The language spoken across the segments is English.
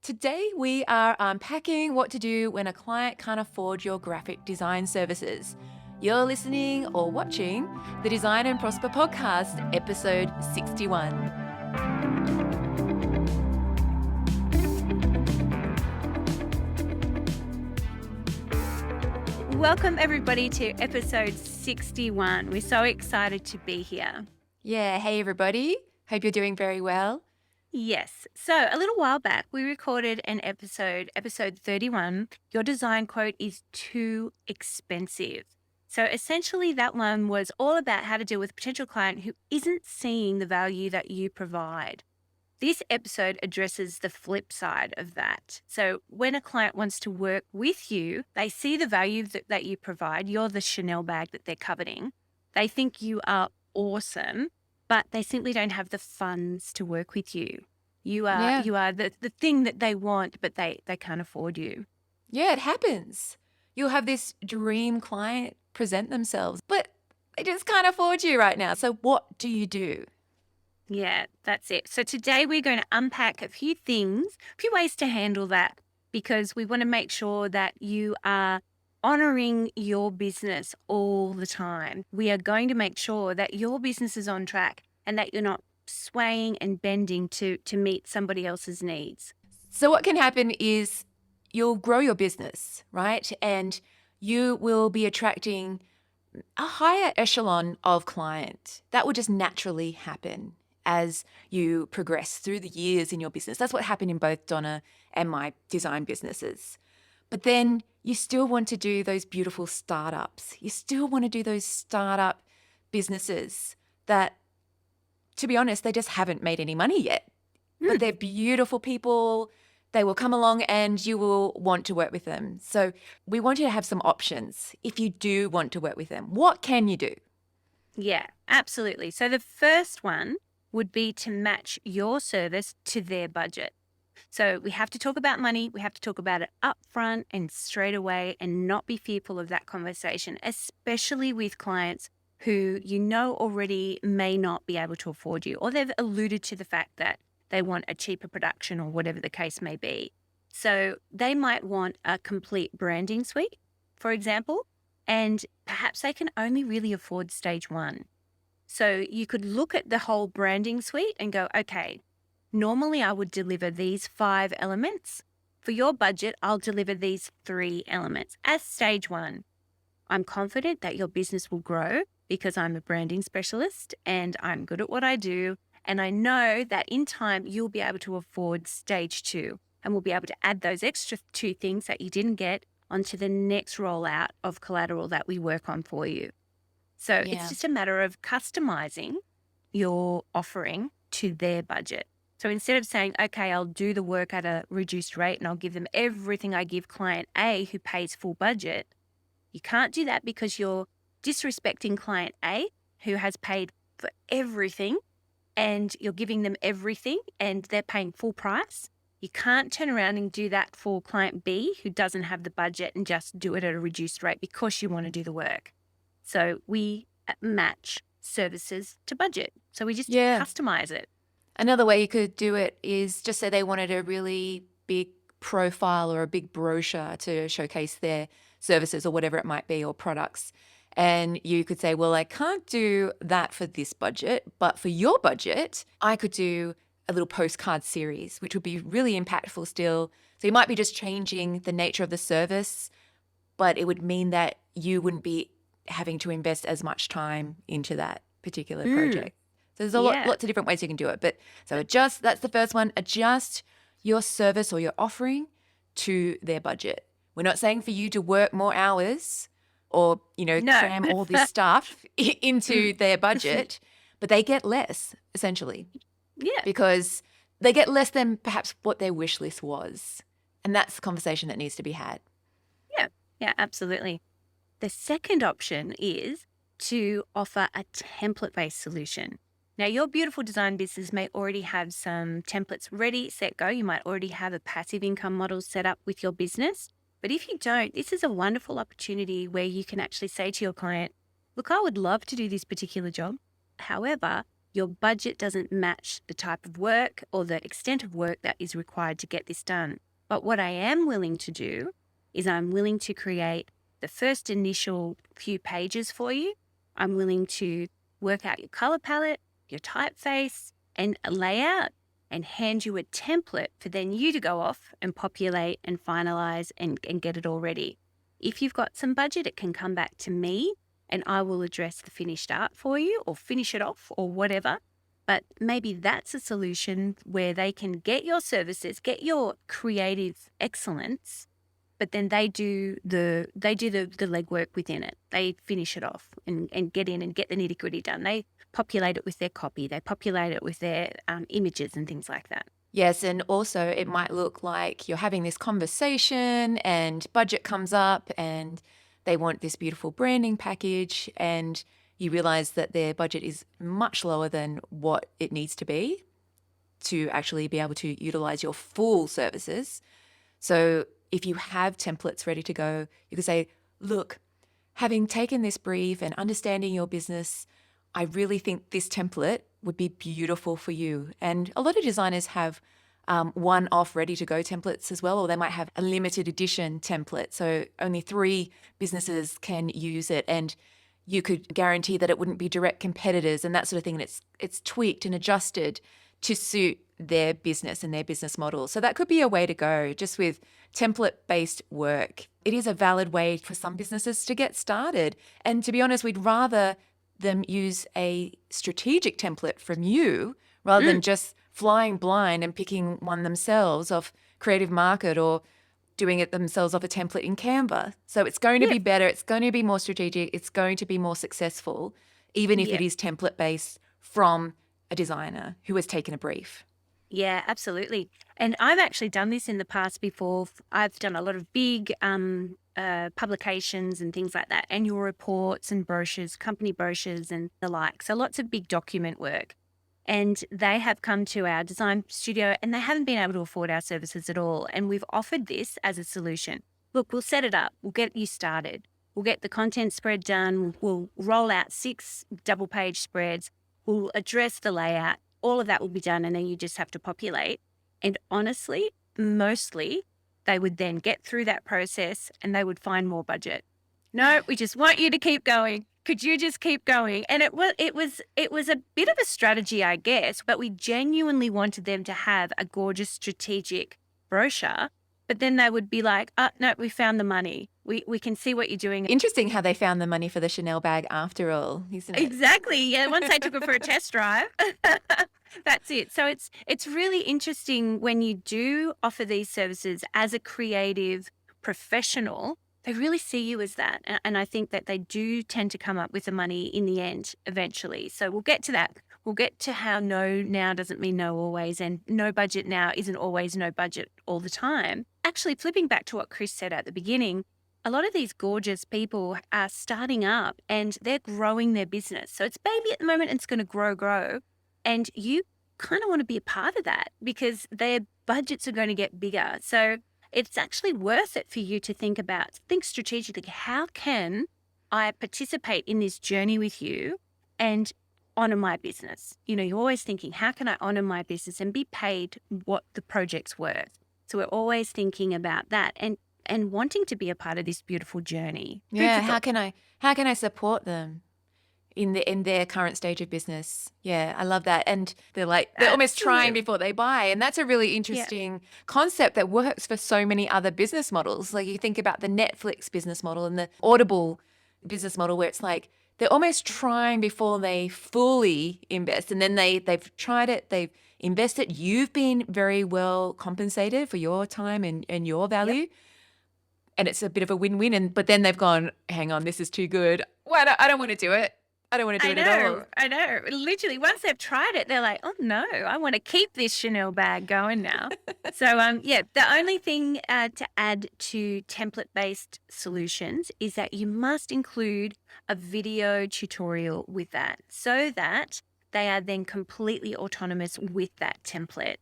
Today, we are unpacking what to do when a client can't afford your graphic design services. You're listening or watching the Design and Prosper podcast, episode 61. Welcome, everybody, to episode 61. We're so excited to be here. Yeah, hey, everybody. Hope you're doing very well. Yes. So a little while back, we recorded an episode 31. Your design quote is too expensive. So essentially, that one was all about how to deal with a potential client who isn't seeing the value that you provide. This episode addresses the flip side of that. So when a client wants to work with you, they see the value that you provide. You're the Chanel bag that they're coveting. They think you are awesome, but they simply don't have the funds to work with you. You are the thing that they want, but they can't afford you. Yeah, it happens. You'll have this dream client present themselves, but they just can't afford you right now. So what do you do? Yeah, that's it. So today we're going to unpack a few things, a few ways to handle that, because we want to make sure that you are honoring your business all the time. We are going to make sure that your business is on track and that you're not swaying and bending to meet somebody else's needs. So what can happen is you'll grow your business, right? And you will be attracting a higher echelon of client. That will just naturally happen as you progress through the years in your business. That's what happened in both Donna and my design businesses. But then you still want to do those beautiful startups. You still want to do those startup businesses that, to be honest, they just haven't made any money yet. But they're beautiful people. They will come along and you will want to work with them. So we want you to have some options if you do want to work with them. What can you do? Yeah, absolutely. So the first one would be to match your service to their budget. So we have to talk about money. We have to talk about it upfront and straight away and not be fearful of that conversation, especially with clients who you know already may not be able to afford you, or they've alluded to the fact that they want a cheaper production or whatever the case may be. So they might want a complete branding suite, for example, and perhaps they can only really afford stage one. So you could look at the whole branding suite and go, okay, normally I would deliver these 5 elements. For your budget, I'll deliver these 3 elements as stage one. I'm confident that your business will grow because I'm a branding specialist and I'm good at what I do. And I know that in time, you'll be able to afford stage 2 and we'll be able to add those extra 2 things that you didn't get onto the next rollout of collateral that we work on for you. So It's just a matter of customizing your offering to their budget. So instead of saying, okay, I'll do the work at a reduced rate and I'll give them everything I give client A who pays full budget, you can't do that because you're disrespecting client A who has paid for everything and you're giving them everything and they're paying full price. You can't turn around and do that for client B who doesn't have the budget and just do it at a reduced rate because you want to do the work. So we match services to budget. So we just customize it. Another way you could do it is just say they wanted a really big profile or a big brochure to showcase their services or whatever it might be or products. And you could say, well, I can't do that for this budget, but for your budget, I could do a little postcard series, which would be really impactful still. So you might be just changing the nature of the service, but it would mean that you wouldn't be having to invest as much time into that particular project. So there's lots of different ways you can do it. But so that's the first one, adjust your service or your offering to their budget. We're not saying for you to work more hours or, cram all this stuff into their budget, but they get less, essentially. Yeah. Because they get less than perhaps what their wish list was. And that's the conversation that needs to be had. Yeah, absolutely. The second option is to offer a template-based solution. Now, your beautiful design business may already have some templates ready, set, go. You might already have a passive income model set up with your business. But if you don't, this is a wonderful opportunity where you can actually say to your client, look, I would love to do this particular job. However, your budget doesn't match the type of work or the extent of work that is required to get this done. But what I am willing to do is I'm willing to create the first initial few pages for you. I'm willing to work out your color palette, your typeface, and a layout, and hand you a template for then you to go off and populate and finalize and get it all ready. If you've got some budget, it can come back to me and I will address the finished art for you or finish it off or whatever. But maybe that's a solution where they can get your services, get your creative excellence, but then they do the legwork within it. They finish it off and get in and get the nitty gritty done. They populate it with their copy. They populate it with their images and things like that. Yes, and also it might look like you're having this conversation and budget comes up and they want this beautiful branding package and you realize that their budget is much lower than what it needs to be to actually be able to utilize your full services. So if you have templates ready to go, you could say, look, having taken this brief and understanding your business, I really think this template would be beautiful for you. And a lot of designers have one-off ready-to-go templates as well, or they might have a limited edition template. So only 3 businesses can use it. And you could guarantee that it wouldn't be direct competitors and that sort of thing. And it's tweaked and adjusted to suit their business and their business model. So that could be a way to go, just with template-based work. It is a valid way for some businesses to get started. And to be honest, we'd rather them use a strategic template from you rather than just flying blind and picking one themselves off Creative Market or doing it themselves off a template in Canva. So it's going to be better. It's going to be more strategic. It's going to be more successful, even if it is template-based from a designer who has taken a brief. Yeah, absolutely. And I've actually done this in the past before. I've done a lot of big publications and things like that, annual reports and brochures, company brochures and the like. So lots of big document work. And they have come to our design studio and they haven't been able to afford our services at all. And we've offered this as a solution. Look, we'll set it up. We'll get you started. We'll get the content spread done. We'll roll out 6 double-page spreads. We'll address the layout. All of that will be done and then you just have to populate. And honestly, mostly they would then get through that process and they would find more budget. No, we just want you to keep going. Could you just keep going? And it was a bit of a strategy, I guess, but we genuinely wanted them to have a gorgeous strategic brochure. But then they would be like, oh, no, we found the money. We can see what you're doing. Interesting how they found the money for the Chanel bag after all, isn't it? Exactly. Yeah. Once I took it for a test drive, that's it. So it's really interesting when you do offer these services as a creative professional. They really see you as that. And I think that they do tend to come up with the money in the end eventually. So we'll get to that. We'll get to how no now doesn't mean no always, and no budget now isn't always no budget all the time. Actually, flipping back to what Chris said at the beginning, a lot of these gorgeous people are starting up and they're growing their business. So it's baby at the moment and it's going to grow. And you kind of want to be a part of that because their budgets are going to get bigger. So it's actually worth it for you to think strategically, how can I participate in this journey with you and honor my business? You know, you're always thinking, how can I honor my business and be paid what the project's worth? So we're always thinking about that and wanting to be a part of this beautiful journey. Yeah, how can I support them in their current stage of business? Yeah, I love that. And they're almost trying before they buy. And that's a really interesting concept that works for so many other business models. Like you think about the Netflix business model and the Audible business model where it's like they're almost trying before they fully invest. And then they've tried it, they've invested. You've been very well compensated for your time and your value. Yep. And it's a bit of a win-win. But then they've gone, hang on, this is too good. Well, I don't want to do it. I don't want to do it at all. I know. Literally, once they've tried it, they're like, oh no, I want to keep this Chanel bag going now. So, the only thing to add to template-based solutions is that you must include a video tutorial with that so that they are then completely autonomous with that template.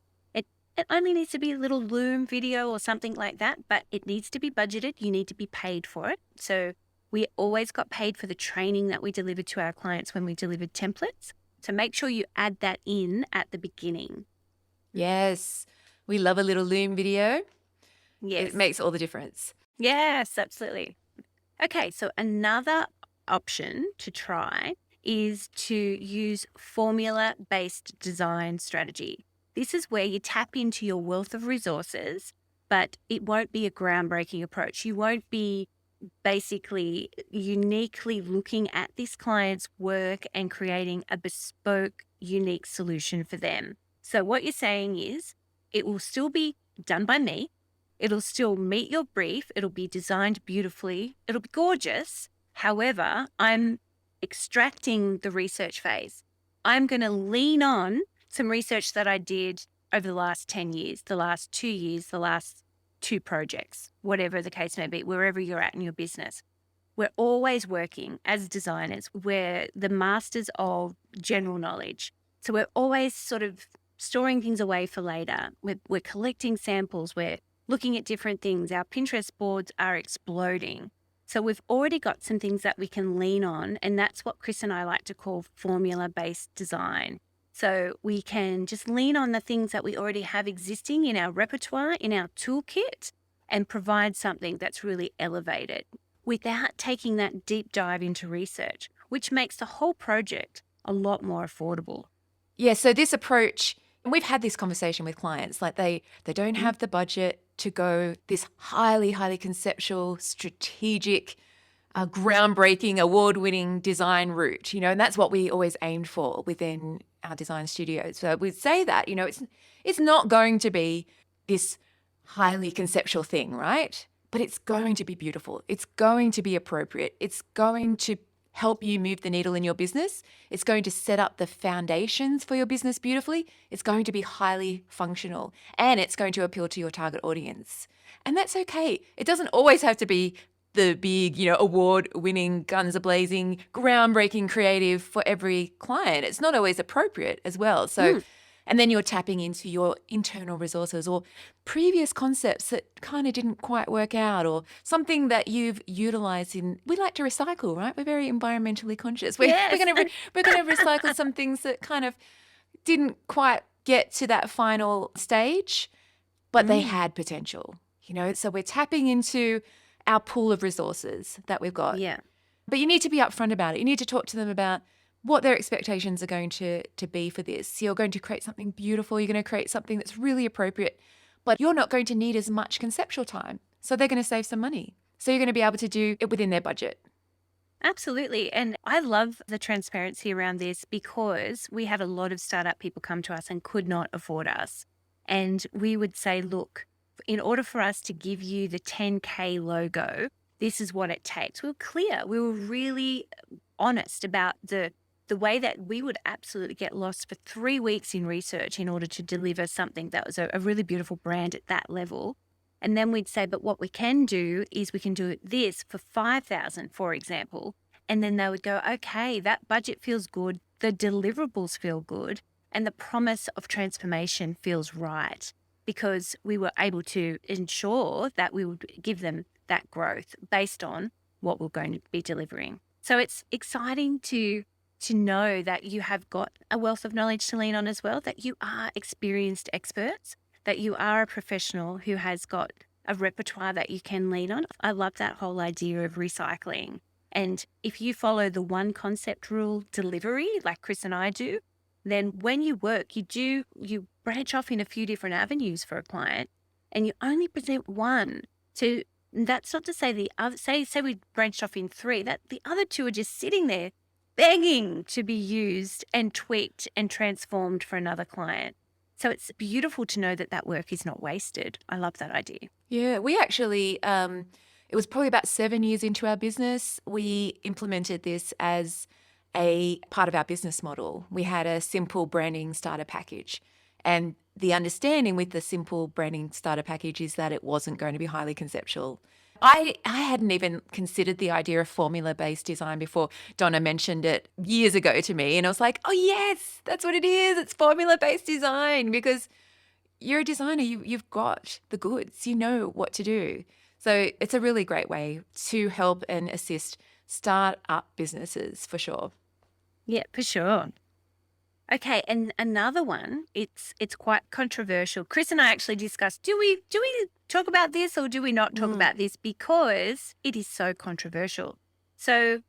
It only needs to be a little Loom video or something like that, but it needs to be budgeted. You need to be paid for it. So we always got paid for the training that we delivered to our clients when we delivered templates. So make sure you add that in at the beginning. Yes. We love a little Loom video. It Yes. makes all the difference. Yes, absolutely. Okay, so another option to try is to use formula-based design strategy. This is where you tap into your wealth of resources, but it won't be a groundbreaking approach. You won't be basically uniquely looking at this client's work and creating a bespoke, unique solution for them. So, what you're saying is it will still be done by me. It'll still meet your brief. It'll be designed beautifully. It'll be gorgeous. However, I'm extracting the research phase. I'm going to lean on some research that I did over the last 10 years, the last 2 years, the last two projects, whatever the case may be, wherever you're at in your business. We're always working as designers. We're the masters of general knowledge. So we're always sort of storing things away for later. We're collecting samples. We're looking at different things. Our Pinterest boards are exploding. So we've already got some things that we can lean on. And that's what Chris and I like to call formula-based design. So we can just lean on the things that we already have existing in our repertoire, in our toolkit, and provide something that's really elevated without taking that deep dive into research, which makes the whole project a lot more affordable. Yeah, so this approach, and we've had this conversation with clients, like they don't have the budget to go this highly, highly conceptual, strategic, groundbreaking, award-winning design route, and that's what we always aimed for within our design studios. So we'd say that, it's not going to be this highly conceptual thing, right? But it's going to be beautiful. It's going to be appropriate. It's going to help you move the needle in your business. It's going to set up the foundations for your business beautifully. It's going to be highly functional, and it's going to appeal to your target audience. And that's okay. It doesn't always have to be the big, award-winning, guns a-blazing, groundbreaking creative for every client. It's not always appropriate as well. So, and then you're tapping into your internal resources or previous concepts that kind of didn't quite work out, or something that you've utilized in. We like to recycle, right? We're very environmentally conscious. Yes. We're going to recycle some things that kind of didn't quite get to that final stage, but they had potential. So we're tapping into our pool of resources that we've got. Yeah. But you need to be upfront about it. You need to talk to them about what their expectations are going to be for this. You're going to create something beautiful. You're going to create something that's really appropriate, but you're not going to need as much conceptual time. So they're going to save some money. So you're going to be able to do it within their budget. Absolutely. And I love the transparency around this because we had a lot of startup people come to us and could not afford us. And we would say, look, in order for us to give you the 10K logo, this is what it takes. We were clear. We were really honest about the way that we would absolutely get lost for 3 weeks in research in order to deliver something that was a really beautiful brand at that level. And then we'd say, but what we can do is we can do this for 5,000, for example. And then they would go, okay, that budget feels good. The deliverables feel good. And the promise of transformation feels right, because we were able to ensure that we would give them that growth based on what we're going to be delivering. So it's exciting to know that you have got a wealth of knowledge to lean on as well, that you are experienced experts, that you are a professional who has got a repertoire that you can lean on. I love that whole idea of recycling. And if you follow the one concept rule delivery, like Chris and I do, then when you work, you branch off in a few different avenues for a client, and you only present one. So that's not to say the other, say we branched off in 3, that the other 2 are just sitting there begging to be used and tweaked and transformed for another client. So it's beautiful to know that work is not wasted. I love that idea. Yeah, we actually, it was probably about 7 years into our business, we implemented this as a part of our business model. We had a simple branding starter package. And the understanding with the simple branding starter package is that it wasn't going to be highly conceptual. I hadn't even considered the idea of formula-based design before Donna mentioned it years ago to me. And I was like, oh, yes, that's what it is. It's formula-based design, because you're a designer. You've got the goods. You know what to do. So it's a really great way to help and assist start-up businesses for sure. Yeah, for sure. Okay, and another one, it's quite controversial. Chris and I actually discussed, do we talk about this or do we not talk Mm. about this, because it is so controversial. So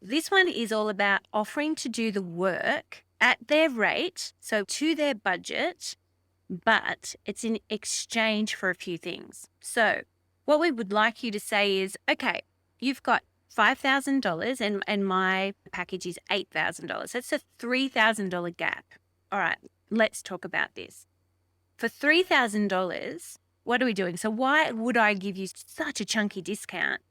this one is all about offering to do the work at their rate, so to their budget, but it's in exchange for a few things. So what we would like you to say is, okay, you've got $5,000 and my package is $8,000. That's a $3,000 gap. All right, let's talk about this. For $3,000, what are we doing? So why would I give you such a chunky discount?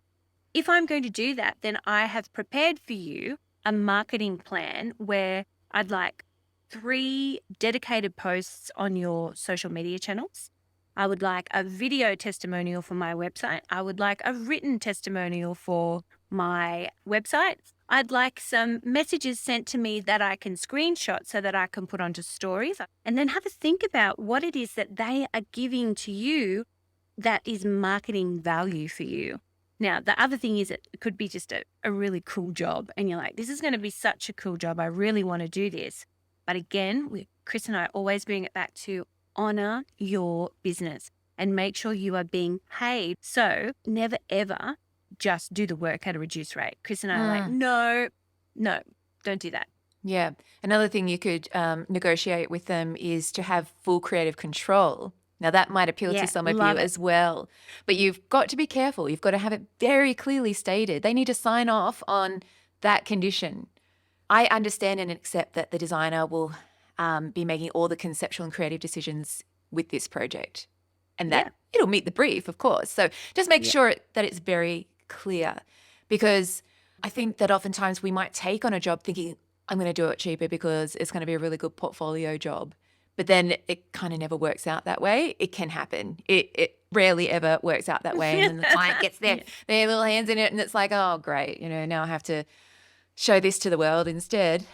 If I'm going to do that, then I have prepared for you a marketing plan where I'd like 3 dedicated posts on your social media channels. I would like a video testimonial for my website. I would like a written testimonial for my website. I'd like some messages sent to me that I can screenshot so that I can put onto stories, and then have a think about what it is that they are giving to you that is marketing value for you. Now, the other thing is, it could be just a really cool job. And you're like, this is going to be such a cool job. I really want to do this. But again, Chris and I always bring it back to honor your business and make sure you are being paid. So never, ever just do the work at a reduced rate. Chris and I are like, no, don't do that. Yeah. Another thing you could negotiate with them is to have full creative control. Now, that might appeal to Yeah, some of you love it. as well, but you've got to be careful. You've got to have it very clearly stated. They need to sign off on that condition. I understand and accept that the designer will be making all the conceptual and creative decisions with this project, and Yeah, that it'll meet the brief, of course. So just make yeah, sure that it's very clear, because I think that oftentimes we might take on a job thinking, I'm going to do it cheaper because it's going to be a really good portfolio job. But then it kind of never works out that way. It can happen. It rarely ever works out that way. And then the client gets yeah. their little hands in it, and it's like, oh, great, now I have to show this to the world instead.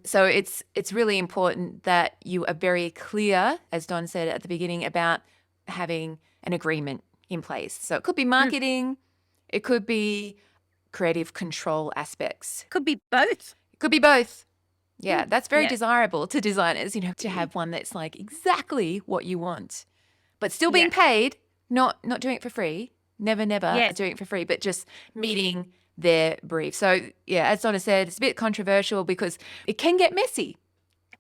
So it's really important that you are very clear, as Don said at the beginning, about having an agreement in place. So it could be Mm, marketing, it could be creative control aspects, could be both. it could be both. Mm, Yeah, that's very yeah, desirable to designers, to have one that's like exactly what you want, but still being yeah, paid, not doing it for free, never yes. doing it for free, but just meeting their brief. So yeah, as Donna said, it's a bit controversial because it can get messy.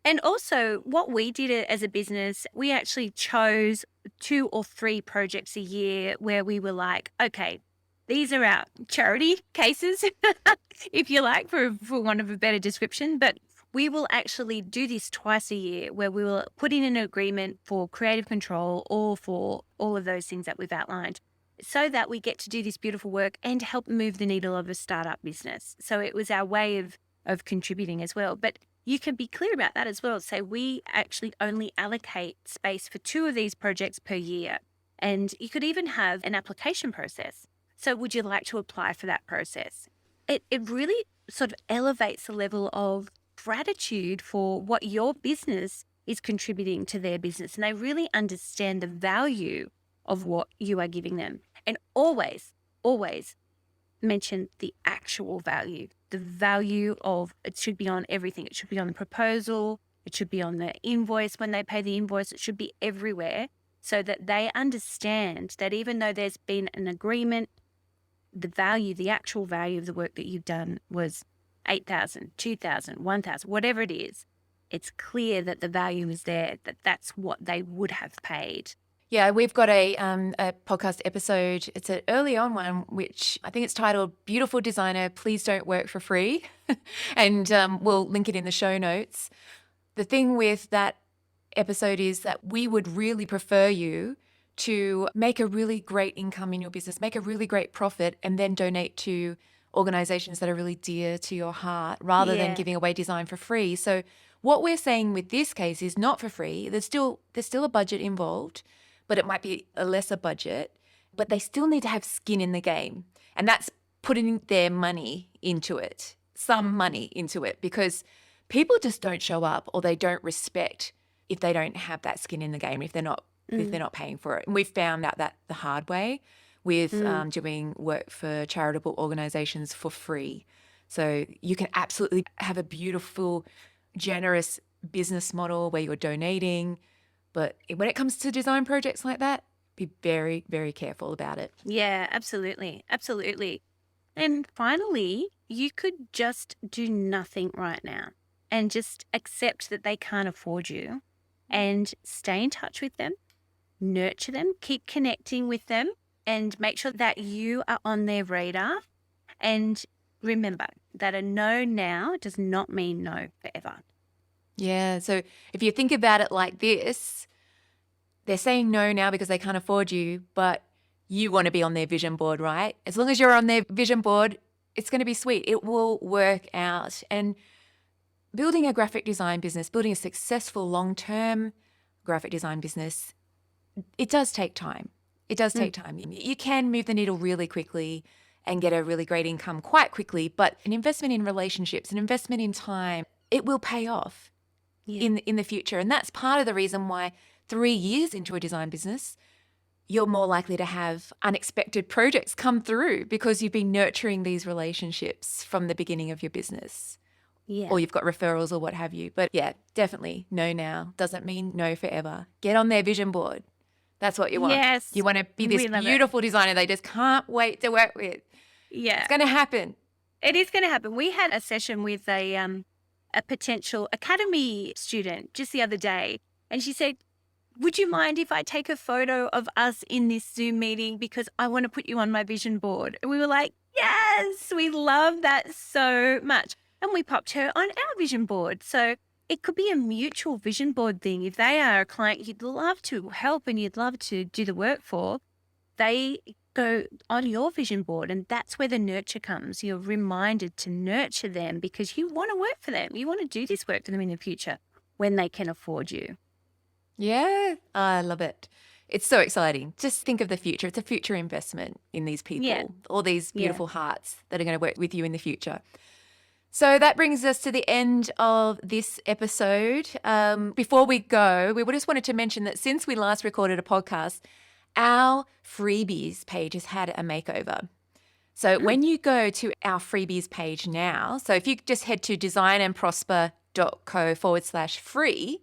And also, what we did as a business, we actually chose 2 or 3 projects a year where we were like, okay, these are our charity cases, if you like, for want of a better description. But we will actually do this twice a year where we will put in an agreement for creative control or for all of those things that we've outlined, so that we get to do this beautiful work and help move the needle of a startup business. So it was our way of contributing as well. But you can be clear about that as well. Say, we actually only allocate space for 2 of these projects per year. And you could even have an application process. So would you like to apply for that process? It really sort of elevates the level of gratitude for what your business is contributing to their business. And they really understand the value of what you are giving them. And always, always mention the actual value. The value of it should be on everything. It should be on the proposal. It should be on the invoice when they pay the invoice. It should be everywhere, so that they understand that even though there's been an agreement, the value, the actual value of the work that you've done was 8,000, 2,000, 1,000, whatever it is. It's clear that the value is there, that that's what they would have paid. Yeah, we've got a podcast episode. It's an early on one, which I think it's titled "Beautiful Designer, Please Don't Work for Free," and we'll link it in the show notes. The thing with that episode is that we would really prefer you to make a really great income in your business, make a really great profit, and then donate to organizations that are really dear to your heart, rather than Yeah. giving away design for free. So what we're saying with this case is not for free. There's still a budget involved, but it might be a lesser budget, but they still need to have skin in the game. And that's putting their money into it, some money into it, because people just don't show up, or they don't respect if they don't have that skin in the game, if they're not paying for it. And we've found out that the hard way with doing work for charitable organizations for free. So you can absolutely have a beautiful, generous business model where you're donating. But when it comes to design projects like that, be very, very careful about it. Yeah, absolutely. Absolutely. And finally, you could just do nothing right now and just accept that they can't afford you and stay in touch with them, nurture them, keep connecting with them, and make sure that you are on their radar. And remember that a no now does not mean no forever. Yeah. So if you think about it like this, they're saying no now because they can't afford you, but you want to be on their vision board, right? As long as you're on their vision board, it's going to be sweet. It will work out. And building a graphic design business, building a successful long-term graphic design business, it does take time. It does take time. You can move the needle really quickly and get a really great income quite quickly, but an investment in relationships, an investment in time, it will pay off in the future. And that's part of the reason why 3 years into a design business, you're more likely to have unexpected projects come through because you've been nurturing these relationships from the beginning of your business. Yeah. Or you've got referrals or what have you. But yeah, definitely no now doesn't mean no forever. Get on their vision board. That's what you want. Yes. You want to be this We love it. beautiful designer they just can't wait to work with. Yeah. It's going to happen. It is going to happen. We had a session with a potential academy student just the other day, and she said, "Would you mind if I take a photo of us in this Zoom meeting because I want to put you on my vision board?" And we were like, "Yes, we love that so much." And we popped her on our vision board. So it could be a mutual vision board thing. If they are a client you'd love to help and you'd love to do the work for, they go on your vision board, and that's where the nurture comes. You're reminded to nurture them because you want to work for them. You want to do this work for them in the future when they can afford you. Yeah, I love it. It's so exciting. Just think of the future. It's a future investment in these people, all these beautiful hearts that are going to work with you in the future. So that brings us to the end of this episode. Before we go, we just wanted to mention that since we last recorded a podcast, our freebies page has had a makeover. So when you go to our freebies page now, so if you just head to designandprosper.co/free,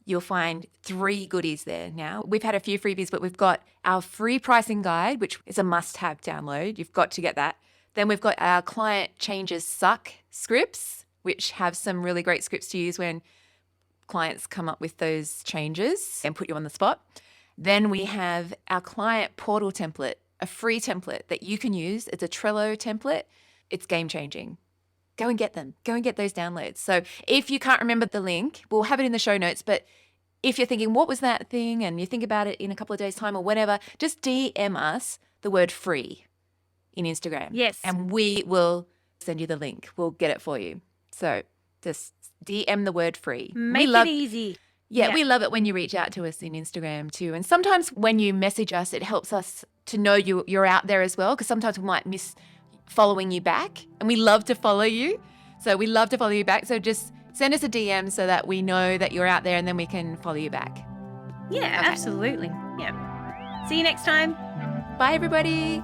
you'll find 3 goodies there now. We've had a few freebies, but we've got our free pricing guide, which is a must-have download. You've got to get that. Then we've got our client changes suck scripts, which have some really great scripts to use when clients come up with those changes and put you on the spot. Then we have our client portal template, a free template that you can use. It's a Trello template. It's game-changing. Go and get them. Go and get those downloads. So if you can't remember the link, we'll have it in the show notes. But if you're thinking, what was that thing? And you think about it in a couple of days' time or whenever, just DM us the word free in Instagram. Yes. And we will send you the link. We'll get it for you. So just DM the word free. Make it easy. Yeah, we love it when you reach out to us in Instagram too. And sometimes when you message us, it helps us to know you're out there as well, because sometimes we might miss following you back, and we love to follow you. So we love to follow you back. So just send us a DM so that we know that you're out there, and then we can follow you back. Yeah, absolutely. Yeah. See you next time. Bye, everybody.